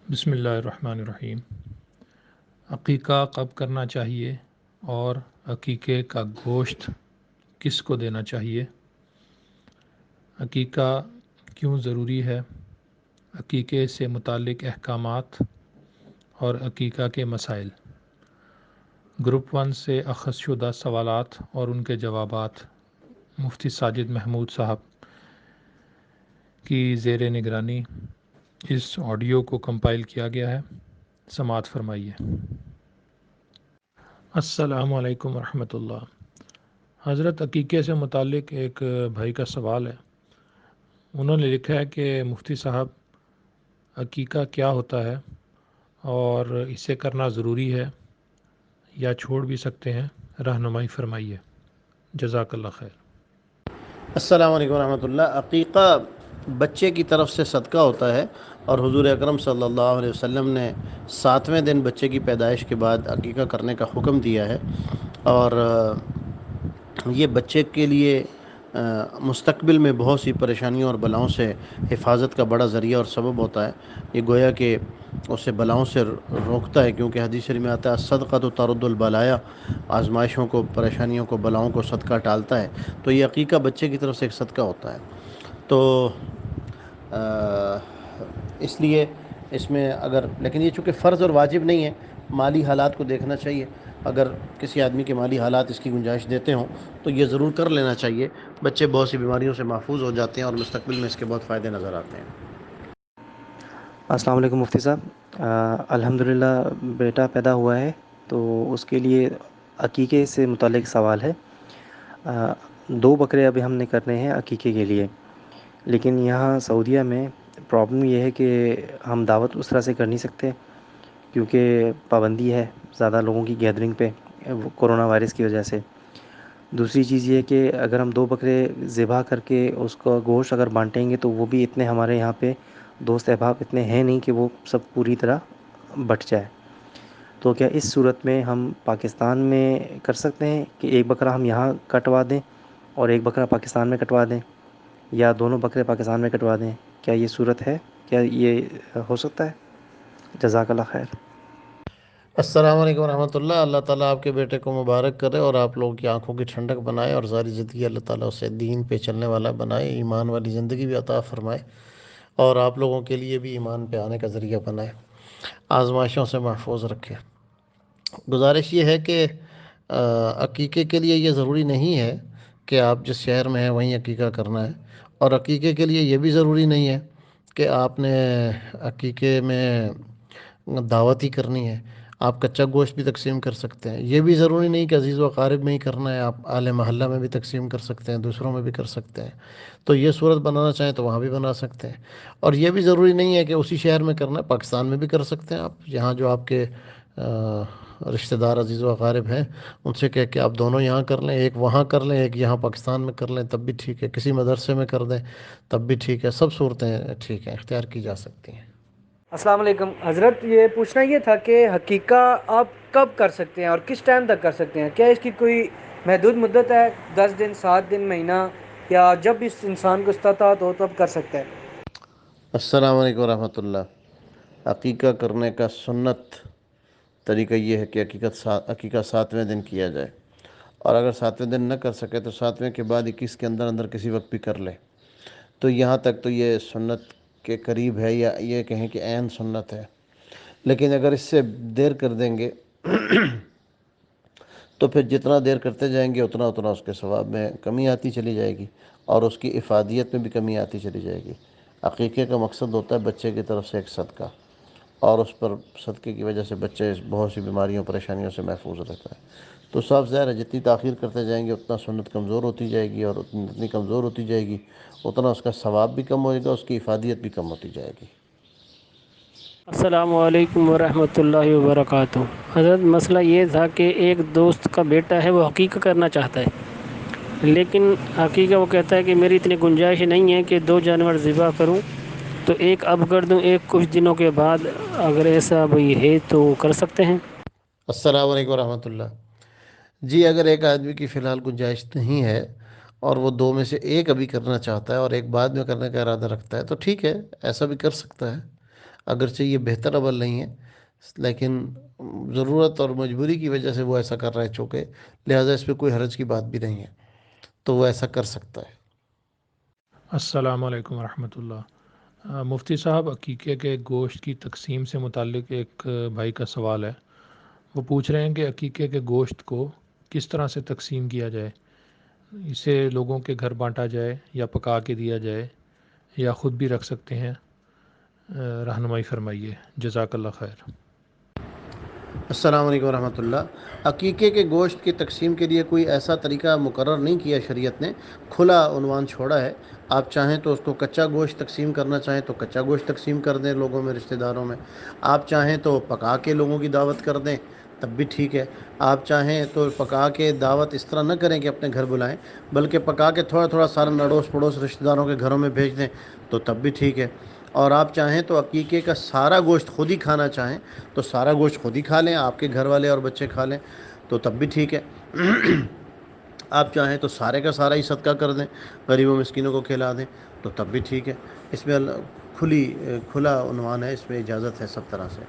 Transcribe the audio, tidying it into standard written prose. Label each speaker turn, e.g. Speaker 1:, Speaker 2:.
Speaker 1: بسم اللہ الرحمن الرحیم۔ عقیقہ کب کرنا چاہیے اور عقیقے کا گوشت کس کو دینا چاہیے؟ عقیقہ کیوں ضروری ہے؟ عقیقے سے متعلق احکامات اور عقیقہ کے مسائل۔ گروپ 1 سے اخذ شدہ سوالات اور ان کے جوابات مفتی ساجد محمود صاحب کی زیر نگرانی اس آڈیو کو کمپائل کیا گیا ہے۔ سماعت فرمائیے۔ السلام علیکم ورحمۃ اللہ۔ حضرت، عقیقے سے متعلق ایک بھائی کا سوال ہے۔ انہوں نے لکھا ہے کہ مفتی صاحب، عقیقہ کیا ہوتا ہے اور اسے کرنا ضروری ہے یا چھوڑ بھی سکتے ہیں؟ رہنمائی فرمائیے، جزاک اللہ خیر۔
Speaker 2: السلام علیکم ورحمۃ اللہ۔ عقیقہ بچے کی طرف سے صدقہ ہوتا ہے، اور حضور اکرم صلی اللہ علیہ وسلم نے 7ویں دن بچے کی پیدائش کے بعد عقیقہ کرنے کا حکم دیا ہے، اور یہ بچے کے لیے مستقبل میں بہت سی پریشانیوں اور بلاؤں سے حفاظت کا بڑا ذریعہ اور سبب ہوتا ہے۔ یہ گویا کہ اسے بلاؤں سے روکتا ہے، کیونکہ حدیث شریف میں آتا ہے صدقہ تو ترد البلایا، آزمائشوں کو، پریشانیوں کو، بلاؤں کو صدقہ ٹالتا ہے۔ تو یہ عقیقہ بچے کی طرف سے ایک صدقہ ہوتا ہے۔ تو اس لیے اس میں لیکن یہ چونکہ فرض اور واجب نہیں ہے، مالی حالات کو دیکھنا چاہیے۔ اگر کسی آدمی کے مالی حالات اس کی گنجائش دیتے ہوں تو یہ ضرور کر لینا چاہیے۔ بچے بہت سی بیماریوں سے محفوظ ہو جاتے ہیں اور مستقبل میں اس کے بہت فائدے نظر آتے ہیں۔
Speaker 3: السلام علیکم مفتی صاحب۔ الحمدللہ بیٹا پیدا ہوا ہے، تو اس کے لیے عقیقے سے متعلق سوال ہے۔ 2 بکرے ابھی ہم نے کرنے ہیں عقیقے کے لیے، لیکن یہاں سعودیہ میں پرابلم یہ ہے کہ ہم دعوت اس طرح سے کر نہیں سکتے، کیونکہ پابندی ہے زیادہ لوگوں کی گیدرنگ پہ، کورونا وائرس کی وجہ سے۔ دوسری چیز یہ کہ اگر ہم 2 بکرے ذبح کر کے اس کا گوشت اگر بانٹیں گے تو وہ بھی اتنے ہمارے یہاں پہ دوست احباب اتنے ہیں نہیں کہ وہ سب پوری طرح بٹ جائے۔ تو کیا اس صورت میں ہم پاکستان میں کر سکتے ہیں کہ ایک بکرا ہم یہاں کٹوا دیں اور ایک بکرا پاکستان میں کٹوا دیں، یا دونوں بکرے پاکستان میں کٹوا دیں؟ کیا یہ صورت ہے؟ کیا یہ ہو سکتا ہے؟ جزاک اللہ خیر۔
Speaker 2: السلام علیکم ورحمۃ اللہ۔ اللہ تعالیٰ آپ کے بیٹے کو مبارک کرے اور آپ لوگوں کی آنکھوں کی ٹھنڈک بنائے، اور ساری زندگی اللہ تعالیٰ اسے دین پہ چلنے والا بنائے، ایمان والی زندگی بھی عطا فرمائے، اور آپ لوگوں کے لیے بھی ایمان پہ آنے کا ذریعہ بنائے، آزمائشوں سے محفوظ رکھے۔ گزارش یہ ہے کہ عقیقے کے لیے یہ ضروری نہیں ہے کہ آپ جس شہر میں ہیں وہیں عقیقہ کرنا ہے، اور عقیقے کے لیے یہ بھی ضروری نہیں ہے کہ آپ نے عقیقے میں دعوت ہی کرنی ہے۔ آپ کچا گوشت بھی تقسیم کر سکتے ہیں۔ یہ بھی ضروری نہیں کہ عزیز و اقارب میں ہی کرنا ہے، آپ اہل محلہ میں بھی تقسیم کر سکتے ہیں، دوسروں میں بھی کر سکتے ہیں۔ تو یہ صورت بنانا چاہیں تو وہاں بھی بنا سکتے ہیں، اور یہ بھی ضروری نہیں ہے کہ اسی شہر میں کرنا ہے، پاکستان میں بھی کر سکتے ہیں آپ۔ یہاں جو آپ کے رشتہ دار عزیز و اقارب ہیں ان سے کہہ کے آپ دونوں یہاں کر لیں، ایک وہاں کر لیں، ایک یہاں پاکستان میں کر لیں، تب بھی ٹھیک ہے۔ کسی مدرسے میں کر دیں تب بھی ٹھیک ہے۔ سب صورتیں ٹھیک ہیں، اختیار کی جا سکتی ہیں۔
Speaker 4: السلام علیکم حضرت، یہ پوچھنا یہ تھا کہ حقیقہ آپ کب کر سکتے ہیں اور کس ٹائم تک کر سکتے ہیں؟ کیا اس کی کوئی محدود مدت ہے؟ 10 دن، 7 دن، مہینہ، یا جب اس انسان کو استطاعت ہو تب کر سکتا ہے؟
Speaker 2: السلام علیکم ورحمۃ اللہ۔ عقیقہ کرنے کا سنت طریقہ یہ ہے کہ عقیقہ 7ویں دن کیا جائے، اور اگر 7ویں دن نہ کر سکے تو 7ویں کے بعد 21 کے اندر کسی وقت بھی کر لے۔ تو یہاں تک تو یہ سنت کے قریب ہے، یا یہ کہیں کہ عین سنت ہے۔ لیکن اگر اس سے دیر کر دیں گے تو پھر جتنا دیر کرتے جائیں گے اتنا اس کے ثواب میں کمی آتی چلی جائے گی، اور اس کی افادیت میں بھی کمی آتی چلی جائے گی۔ عقیقے کا مقصد ہوتا ہے بچے کی طرف سے ایک صدقہ، اور اس پر صدقے کی وجہ سے بچے بہت سی بیماریوں پریشانیوں سے محفوظ رہتا ہے۔ تو صاف ظاہر ہے جتنی تاخیر کرتے جائیں گے اتنا سنت کمزور ہوتی جائے گی، اور اتنی کمزور ہوتی جائے گی اتنا اس کا ثواب بھی کم ہوئے گا، اس کی افادیت بھی کم ہوتی جائے گی۔
Speaker 5: السلام علیکم ورحمۃ اللہ وبرکاتہ۔ حضرت، مسئلہ یہ تھا کہ ایک دوست کا بیٹا ہے، وہ عقیقہ کرنا چاہتا ہے، لیکن عقیقہ وہ کہتا ہے کہ میری اتنی گنجائش نہیں ہے کہ 2 جانور ذبح کروں، تو ایک اب کر دوں، ایک کچھ دنوں کے بعد۔ اگر ایسا بھائی ہے تو کر سکتے ہیں؟
Speaker 2: السلام علیکم ورحمۃ اللہ۔ جی، اگر ایک آدمی کی فی الحال گنجائش نہیں ہے اور وہ 2 میں سے ایک ابھی کرنا چاہتا ہے اور ایک بعد میں کرنے کا ارادہ رکھتا ہے تو ٹھیک ہے، ایسا بھی کر سکتا ہے۔ اگرچہ یہ بہتر عمل نہیں ہے، لیکن ضرورت اور مجبوری کی وجہ سے وہ ایسا کر رہا ہے، چونکہ لہٰذا اس پہ کوئی حرج کی بات بھی نہیں ہے، تو وہ ایسا کر سکتا ہے۔
Speaker 1: السلام علیکم ورحمۃ اللہ۔ مفتی صاحب، عقیقے کے گوشت کی تقسیم سے متعلق ایک بھائی کا سوال ہے۔ وہ پوچھ رہے ہیں کہ عقیقے کے گوشت کو کس طرح سے تقسیم کیا جائے، اسے لوگوں کے گھر بانٹا جائے یا پکا کے دیا جائے یا خود بھی رکھ سکتے ہیں؟ رہنمائی فرمائیے، جزاک اللہ خیر۔
Speaker 2: السلام علیکم ورحمۃ اللہ۔ عقیقے کے گوشت کی تقسیم کے لیے کوئی ایسا طریقہ مقرر نہیں کیا شریعت نے، کھلا عنوان چھوڑا ہے۔ آپ چاہیں تو اس کو کچا گوشت تقسیم کرنا چاہیں تو کچا گوشت تقسیم کر دیں لوگوں میں، رشتہ داروں میں۔ آپ چاہیں تو پکا کے لوگوں کی دعوت کر دیں، تب بھی ٹھیک ہے۔ آپ چاہیں تو پکا کے دعوت اس طرح نہ کریں کہ اپنے گھر بلائیں، بلکہ پکا کے تھوڑا تھوڑا سارا اڑوس پڑوس رشتہ داروں کے گھروں میں بھیج دیں، تو تب بھی ٹھیک ہے۔ اور آپ چاہیں تو عقیقے کا سارا گوشت خود ہی کھانا چاہیں تو سارا گوشت خود ہی کھا لیں، آپ کے گھر والے اور بچے کھا لیں، تو تب بھی ٹھیک ہے۔ آپ چاہیں تو سارے کا سارا ہی صدقہ کر دیں، غریبوں مسکینوں کو کھلا دیں، تو تب بھی ٹھیک ہے۔ اس میں کھلا عنوان ہے، اس میں اجازت ہے سب طرح سے۔